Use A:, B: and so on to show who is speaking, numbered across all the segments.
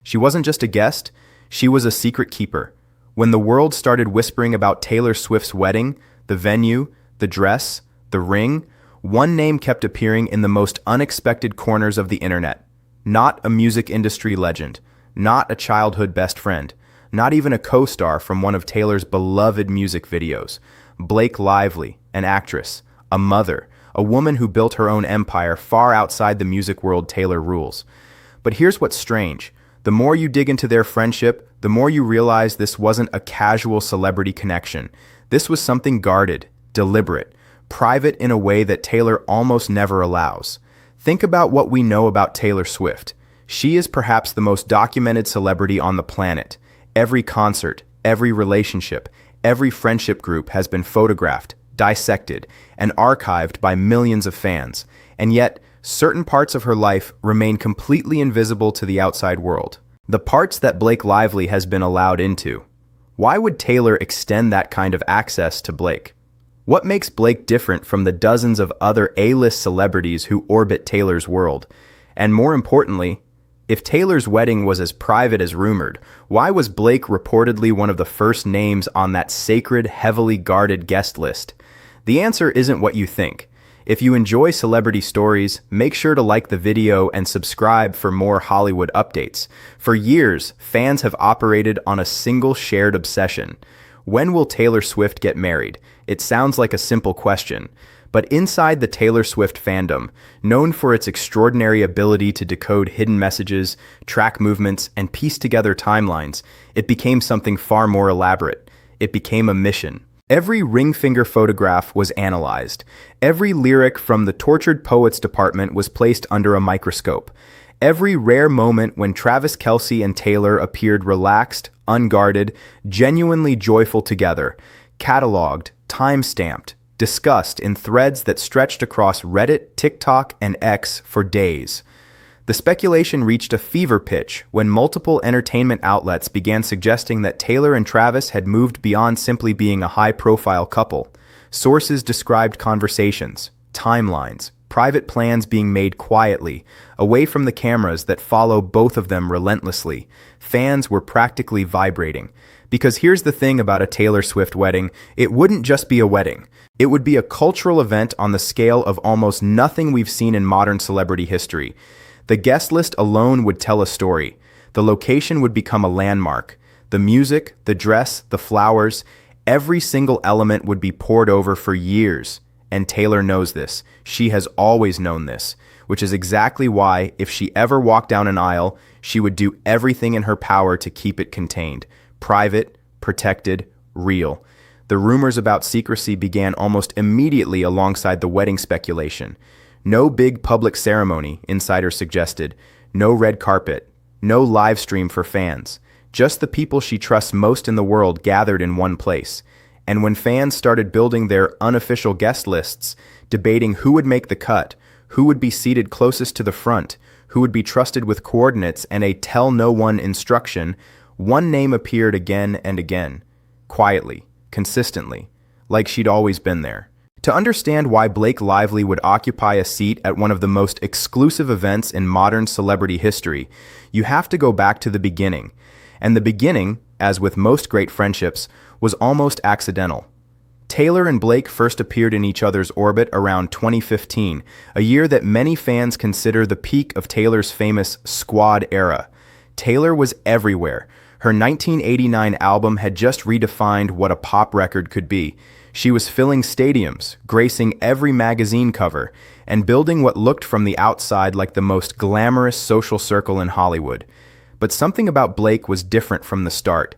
A: She wasn't just a guest, she was a secret keeper. When the world started whispering about Taylor Swift's wedding, the venue, the dress, the ring, one name kept appearing in the most unexpected corners of the internet. Not a music industry legend, not a childhood best friend, not even a co-star from one of Taylor's beloved music videos. Blake Lively, an actress, a mother, a woman who built her own empire far outside the music world Taylor rules. But here's what's strange. The more you dig into their friendship, the more you realize this wasn't a casual celebrity connection. This was something guarded, deliberate, private in a way that Taylor almost never allows. Think about what we know about Taylor Swift. She is perhaps the most documented celebrity on the planet. Every concert, every relationship, every friendship group has been photographed, dissected, and archived by millions of fans. And yet, certain parts of her life remain completely invisible to the outside world. The parts that Blake Lively has been allowed into. Why would Taylor extend that kind of access to Blake? What makes Blake different from the dozens of other A-list celebrities who orbit Taylor's world? And more importantly, if Taylor's wedding was as private as rumored, why was Blake reportedly one of the first names on that sacred, heavily guarded guest list? The answer isn't what you think. If you enjoy celebrity stories, make sure to like the video and subscribe for more Hollywood updates. For years, fans have operated on a single shared obsession. When will Taylor Swift get married? It sounds like a simple question. But inside the Taylor Swift fandom, known for its extraordinary ability to decode hidden messages, track movements, and piece together timelines, it became something far more elaborate. It became a mission. Every ring finger photograph was analyzed. Every lyric from the Tortured Poets department was placed under a microscope. Every rare moment when Travis Kelce and Taylor appeared relaxed, unguarded, genuinely joyful together, cataloged, time-stamped, discussed in threads that stretched across Reddit, TikTok, and X for days. The speculation reached a fever pitch when multiple entertainment outlets began suggesting that Taylor and Travis had moved beyond simply being a high-profile couple. Sources described conversations, timelines, private plans being made quietly, away from the cameras that follow both of them relentlessly. Fans were practically vibrating. Because here's the thing about a Taylor Swift wedding, it wouldn't just be a wedding. It would be a cultural event on the scale of almost nothing we've seen in modern celebrity history. The guest list alone would tell a story. The location would become a landmark. The music, the dress, the flowers, every single element would be poured over for years. And Taylor knows this. She has always known this, which is exactly why, if she ever walked down an aisle, she would do everything in her power to keep it contained. Private, protected, real. The rumors about secrecy began almost immediately alongside the wedding speculation. No big public ceremony, insiders suggested. No red carpet. No live stream for fans. Just the people she trusts most in the world gathered in one place. And when fans started building their unofficial guest lists, debating who would make the cut, who would be seated closest to the front, who would be trusted with coordinates and a tell-no-one instruction, one name appeared again and again. Quietly, consistently, like she'd always been there. To understand why Blake Lively would occupy a seat at one of the most exclusive events in modern celebrity history, you have to go back to the beginning. And the beginning, as with most great friendships, was almost accidental. Taylor and Blake first appeared in each other's orbit around 2015, a year that many fans consider the peak of Taylor's famous Squad era. Taylor was everywhere. Her 1989 album had just redefined what a pop record could be. She was filling stadiums, gracing every magazine cover, and building what looked from the outside like the most glamorous social circle in Hollywood. But something about Blake was different from the start.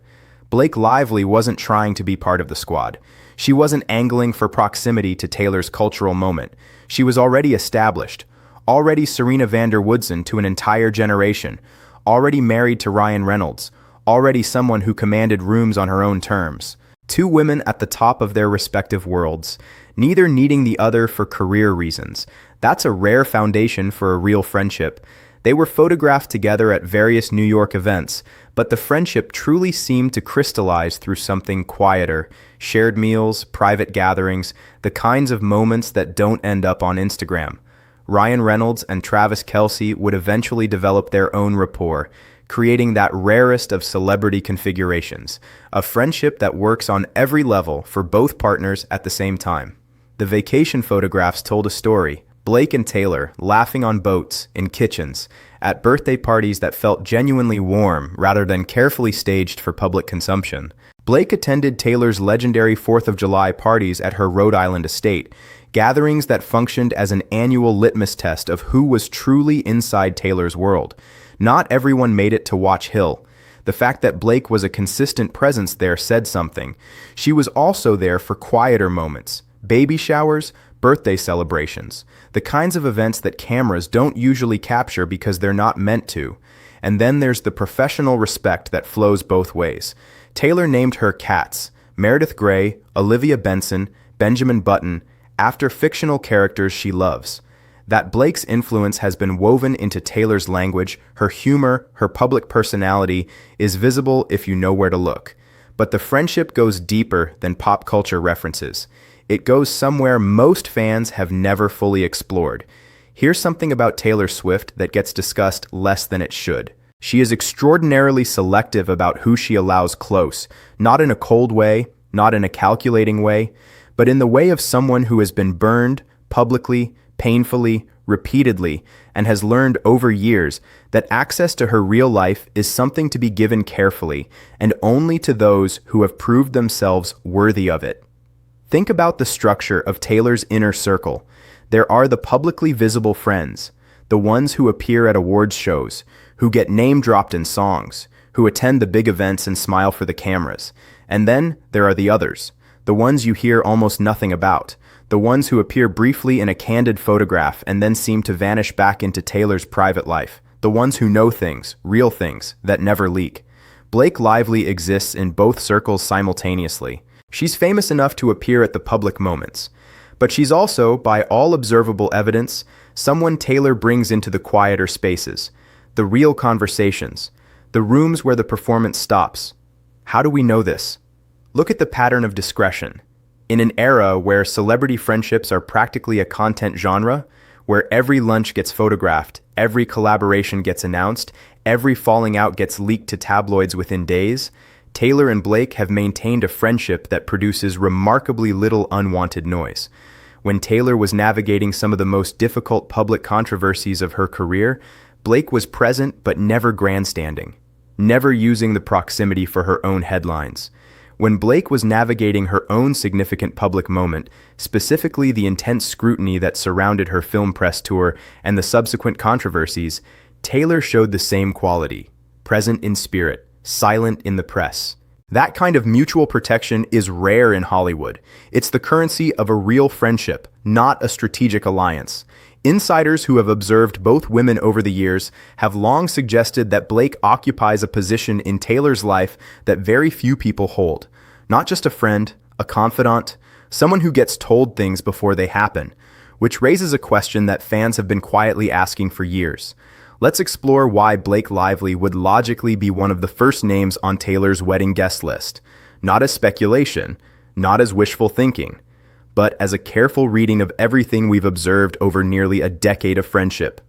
A: Blake Lively wasn't trying to be part of the squad. She wasn't angling for proximity to Taylor's cultural moment. She was already established, already Serena van der Woodsen to an entire generation, already married to Ryan Reynolds, already someone who commanded rooms on her own terms. Two women at the top of their respective worlds, neither needing the other for career reasons. That's a rare foundation for a real friendship. They were photographed together at various New York events, but the friendship truly seemed to crystallize through something quieter. Shared meals, private gatherings, the kinds of moments that don't end up on Instagram. Ryan Reynolds and Travis Kelce would eventually develop their own rapport, creating that rarest of celebrity configurations, a friendship that works on every level for both partners at the same time. The vacation photographs told a story. Blake and Taylor laughing on boats, in kitchens, at birthday parties that felt genuinely warm rather than carefully staged for public consumption. Blake attended Taylor's legendary 4th of July parties at her Rhode Island estate, gatherings that functioned as an annual litmus test of who was truly inside Taylor's world. Not everyone made it to Watch Hill. The fact that Blake was a consistent presence there said something. She was also there for quieter moments, baby showers, birthday celebrations, the kinds of events that cameras don't usually capture because they're not meant to. And then there's the professional respect that flows both ways. Taylor named her cats, Meredith Grey, Olivia Benson, Benjamin Button, after fictional characters she loves. That Blake's influence has been woven into Taylor's language, her humor, her public personality is visible if you know where to look. But the friendship goes deeper than pop culture references. It goes somewhere most fans have never fully explored. Here's something about Taylor Swift that gets discussed less than it should. She is extraordinarily selective about who she allows close, not in a cold way, not in a calculating way, but in the way of someone who has been burned publicly, painfully, repeatedly, and has learned over years that access to her real life is something to be given carefully and only to those who have proved themselves worthy of it. Think about the structure of Taylor's inner circle. There are the publicly visible friends, the ones who appear at awards shows, who get name-dropped in songs, who attend the big events and smile for the cameras. And then there are the others, the ones you hear almost nothing about, the ones who appear briefly in a candid photograph and then seem to vanish back into Taylor's private life, the ones who know things, real things, that never leak. Blake Lively exists in both circles simultaneously. She's famous enough to appear at the public moments, but she's also, by all observable evidence, someone Taylor brings into the quieter spaces, the real conversations, the rooms where the performance stops. How do we know this? Look at the pattern of discretion. In an era where celebrity friendships are practically a content genre, where every lunch gets photographed, every collaboration gets announced, every falling out gets leaked to tabloids within days, Taylor and Blake have maintained a friendship that produces remarkably little unwanted noise. When Taylor was navigating some of the most difficult public controversies of her career, Blake was present but never grandstanding, never using the proximity for her own headlines. When Blake was navigating her own significant public moment, specifically the intense scrutiny that surrounded her film press tour and the subsequent controversies, Taylor showed the same quality, present in spirit, silent in the press. That kind of mutual protection is rare in Hollywood. It's the currency of a real friendship, not a strategic alliance. Insiders who have observed both women over the years have long suggested that Blake occupies a position in Taylor's life that very few people hold. Not just a friend, a confidant, someone who gets told things before they happen, which raises a question that fans have been quietly asking for years. Let's explore why Blake Lively would logically be one of the first names on Taylor's wedding guest list. Not as speculation, not as wishful thinking, but as a careful reading of everything we've observed over nearly a decade of friendship.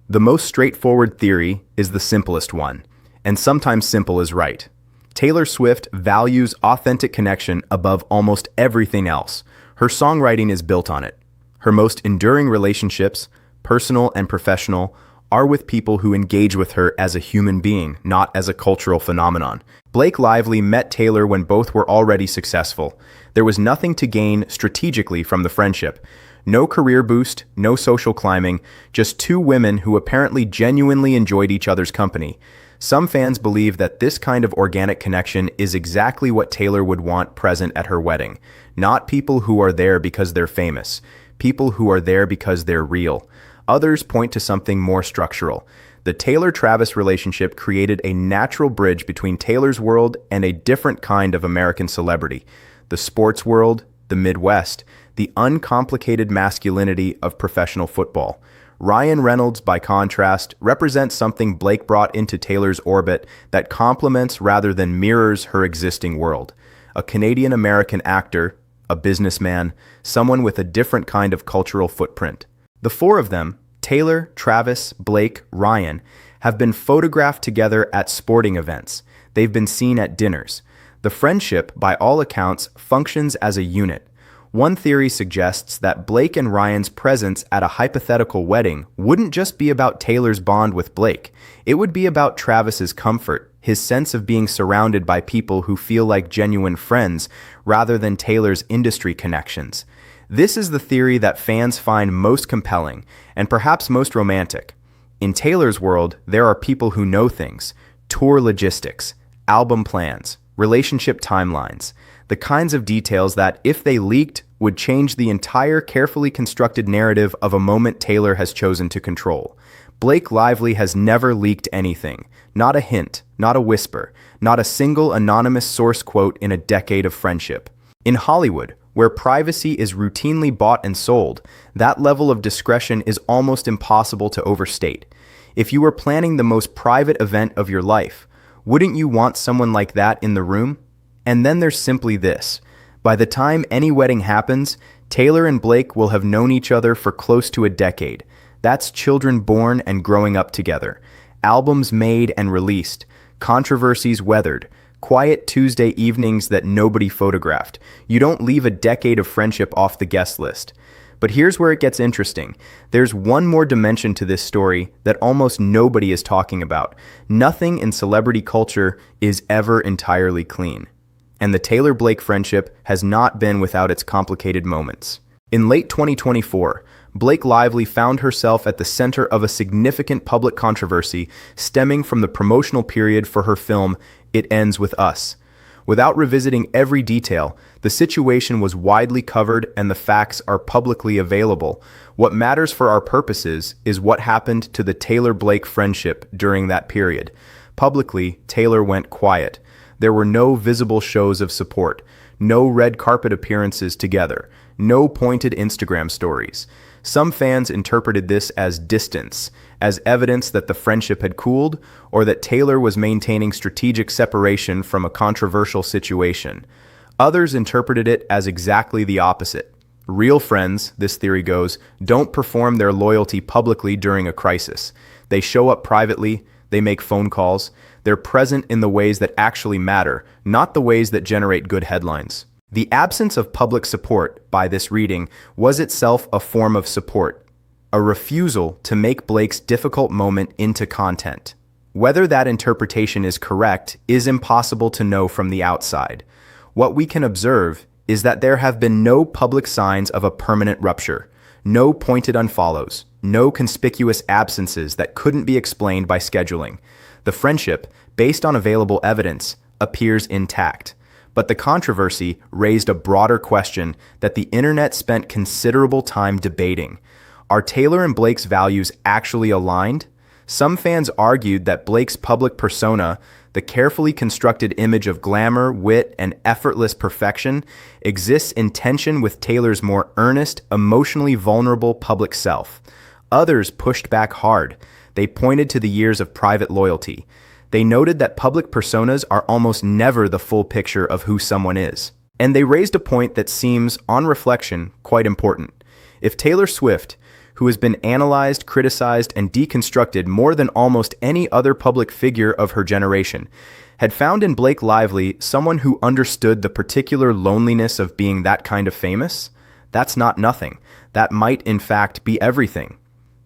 A: The most straightforward theory is the simplest one, and sometimes simple is right. Taylor Swift values authentic connection above almost everything else. Her songwriting is built on it. Her most enduring relationships, personal and professional, are with people who engage with her as a human being, not as a cultural phenomenon. Blake Lively met Taylor when both were already successful. There was nothing to gain strategically from the friendship. No career boost, no social climbing, just two women who apparently genuinely enjoyed each other's company. Some fans believe that this kind of organic connection is exactly what Taylor would want present at her wedding. Not people who are there because they're famous, people who are there because they're real. Others point to something more structural. The Taylor-Travis relationship created a natural bridge between Taylor's world and a different kind of American celebrity. The sports world, the Midwest, the uncomplicated masculinity of professional football. Ryan Reynolds, by contrast, represents something Blake brought into Taylor's orbit that complements rather than mirrors her existing world. A Canadian-American actor, a businessman, someone with a different kind of cultural footprint. The four of them, Taylor, Travis, Blake, Ryan, have been photographed together at sporting events. They've been seen at dinners. The friendship, by all accounts, functions as a unit. One theory suggests that Blake and Ryan's presence at a hypothetical wedding wouldn't just be about Taylor's bond with Blake. It would be about Travis's comfort, his sense of being surrounded by people who feel like genuine friends rather than Taylor's industry connections. This is the theory that fans find most compelling and perhaps most romantic. In Taylor's world, there are people who know things: tour logistics, album plans, relationship timelines, the kinds of details that, if they leaked, would change the entire carefully constructed narrative of a moment Taylor has chosen to control. Blake Lively has never leaked anything. Not a hint, not a whisper, not a single anonymous source quote in a decade of friendship. In Hollywood, where privacy is routinely bought and sold, that level of discretion is almost impossible to overstate. If you were planning the most private event of your life, wouldn't you want someone like that in the room? And then there's simply this. By the time any wedding happens, Taylor and Blake will have known each other for close to a decade. That's children born and growing up together, albums made and released, controversies weathered, quiet Tuesday evenings that nobody photographed. You don't leave a decade of friendship off the guest list. But here's where it gets interesting. There's one more dimension to this story that almost nobody is talking about. Nothing in celebrity culture is ever entirely clean. And the Taylor-Blake friendship has not been without its complicated moments. In late 2024, Blake Lively found herself at the center of a significant public controversy stemming from the promotional period for her film, It Ends With Us. Without revisiting every detail, the situation was widely covered and the facts are publicly available. What matters for our purposes is what happened to the Taylor-Blake friendship during that period. Publicly, Taylor went quiet. There were no visible shows of support, no red carpet appearances together, no pointed Instagram stories. Some fans interpreted this as distance, as evidence that the friendship had cooled, or that Taylor was maintaining strategic separation from a controversial situation. Others interpreted it as exactly the opposite. Real friends, this theory goes, don't perform their loyalty publicly during a crisis. They show up privately, they make phone calls, they're present in the ways that actually matter, not the ways that generate good headlines. The absence of public support, by this reading, was itself a form of support, a refusal to make Blake's difficult moment into content. Whether that interpretation is correct is impossible to know from the outside. What we can observe is that there have been no public signs of a permanent rupture, no pointed unfollows, no conspicuous absences that couldn't be explained by scheduling. The friendship, based on available evidence, appears intact. But the controversy raised a broader question that the internet spent considerable time debating. Are Taylor and Blake's values actually aligned? Some fans argued that Blake's public persona, the carefully constructed image of glamour, wit, and effortless perfection, exists in tension with Taylor's more earnest, emotionally vulnerable public self. Others pushed back hard. They pointed to the years of private loyalty. They noted that public personas are almost never the full picture of who someone is. And they raised a point that seems, on reflection, quite important. If Taylor Swift, who has been analyzed, criticized, and deconstructed more than almost any other public figure of her generation, had found in Blake Lively someone who understood the particular loneliness of being that kind of famous, that's not nothing. That might, in fact, be everything.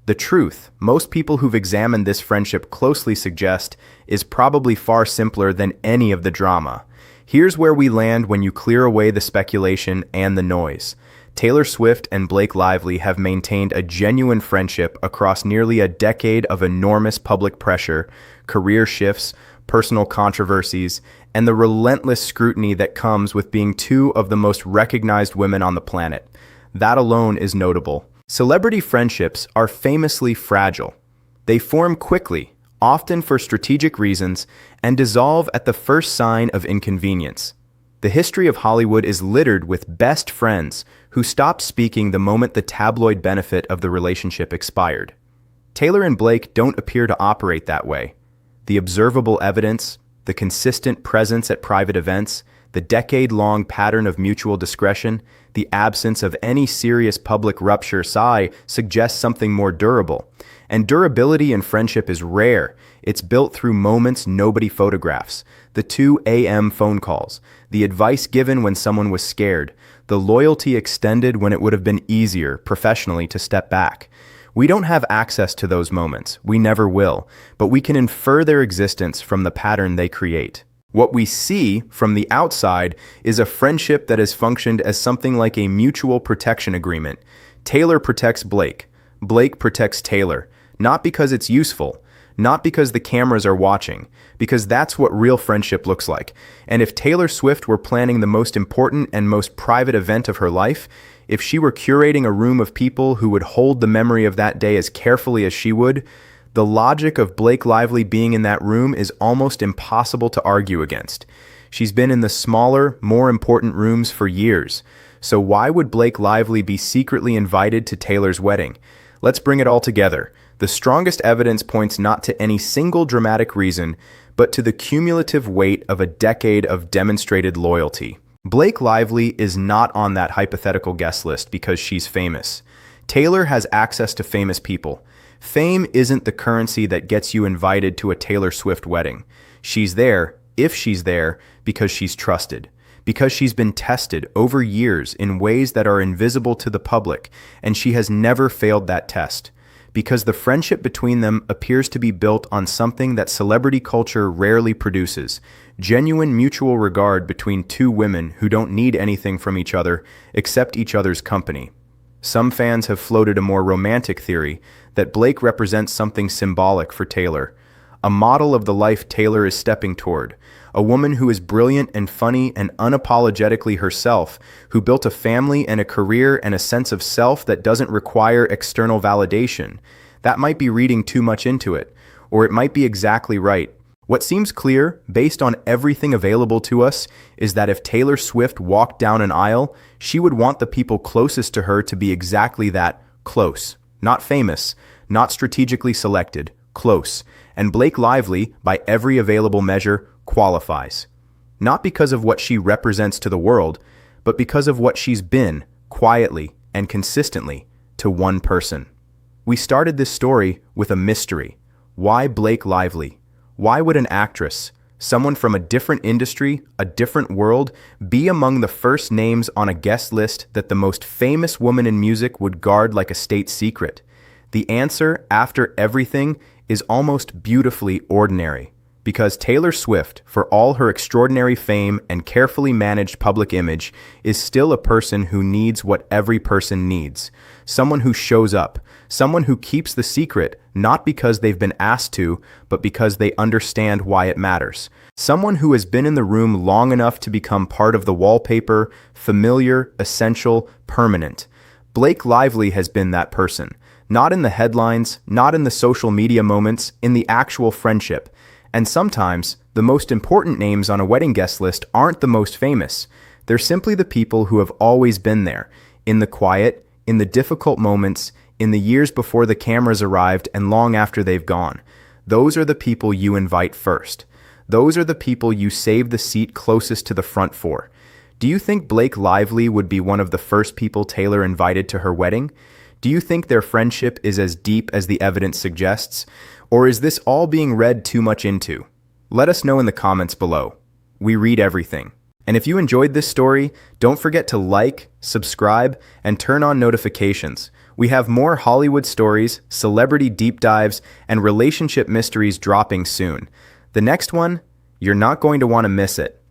A: The truth, most people who've examined this friendship closely suggest, is probably far simpler than any of the drama. Here's where we land when you clear away the speculation and the noise. Taylor Swift and Blake Lively have maintained a genuine friendship across nearly a decade of enormous public pressure, career shifts, personal controversies, and the relentless scrutiny that comes with being two of the most recognized women on the planet. That alone is notable. Celebrity friendships are famously fragile. They form quickly, often for strategic reasons, and dissolve at the first sign of inconvenience. The history of Hollywood is littered with best friends who stopped speaking the moment the tabloid benefit of the relationship expired. Taylor and Blake don't appear to operate that way. The observable evidence, the consistent presence at private events, the decade-long pattern of mutual discretion, the absence of any serious public rupture suggests something more durable. And durability in friendship is rare. It's built through moments nobody photographs. The 2 a.m. phone calls, the advice given when someone was scared, the loyalty extended when it would have been easier, professionally, to step back. We don't have access to those moments. We never will. But we can infer their existence from the pattern they create. What we see from the outside is a friendship that has functioned as something like a mutual protection agreement. Taylor protects Blake. Blake protects Taylor. Not because it's useful, not because the cameras are watching, because that's what real friendship looks like. And if Taylor Swift were planning the most important and most private event of her life, if she were curating a room of people who would hold the memory of that day as carefully as she would, the logic of Blake Lively being in that room is almost impossible to argue against. She's been in the smaller, more important rooms for years. So why would Blake Lively be secretly invited to Taylor's wedding? Let's bring it all together. The strongest evidence points not to any single dramatic reason, but to the cumulative weight of a decade of demonstrated loyalty. Blake Lively is not on that hypothetical guest list because she's famous. Taylor has access to famous people. Fame isn't the currency that gets you invited to a Taylor Swift wedding. She's there, if she's there, because she's trusted. Because she's been tested over years in ways that are invisible to the public, and she has never failed that test. Because the friendship between them appears to be built on something that celebrity culture rarely produces: genuine mutual regard between two women who don't need anything from each other except each other's company. Some fans have floated a more romantic theory that Blake represents something symbolic for Taylor, a model of the life Taylor is stepping toward, a woman who is brilliant and funny and unapologetically herself, who built a family and a career and a sense of self that doesn't require external validation. That might be reading too much into it, or it might be exactly right. What seems clear, based on everything available to us, is that if Taylor Swift walked down an aisle, she would want the people closest to her to be exactly that: close. Not famous, not strategically selected, close. And Blake Lively, by every available measure, qualifies. Not because of what she represents to the world, but because of what she's been, quietly and consistently, to one person. We started this story with a mystery. Why Blake Lively? Why would an actress, someone from a different industry, a different world, be among the first names on a guest list that the most famous woman in music would guard like a state secret? The answer, after everything, is almost beautifully ordinary. Because Taylor Swift, for all her extraordinary fame and carefully managed public image, is still a person who needs what every person needs. Someone who shows up. Someone who keeps the secret, not because they've been asked to, but because they understand why it matters. Someone who has been in the room long enough to become part of the wallpaper, familiar, essential, permanent. Blake Lively has been that person. Not in the headlines, not in the social media moments, in the actual friendship. And sometimes, the most important names on a wedding guest list aren't the most famous. They're simply the people who have always been there, in the quiet, in the difficult moments, in the years before the cameras arrived and long after they've gone. Those are the people you invite first. Those are the people you save the seat closest to the front for. Do you think Blake Lively would be one of the first people Taylor invited to her wedding? Do you think their friendship is as deep as the evidence suggests? Or is this all being read too much into? Let us know in the comments below. We read everything. And if you enjoyed this story, don't forget to like, subscribe, and turn on notifications. We have more Hollywood stories, celebrity deep dives, and relationship mysteries dropping soon. The next one, you're not going to want to miss it.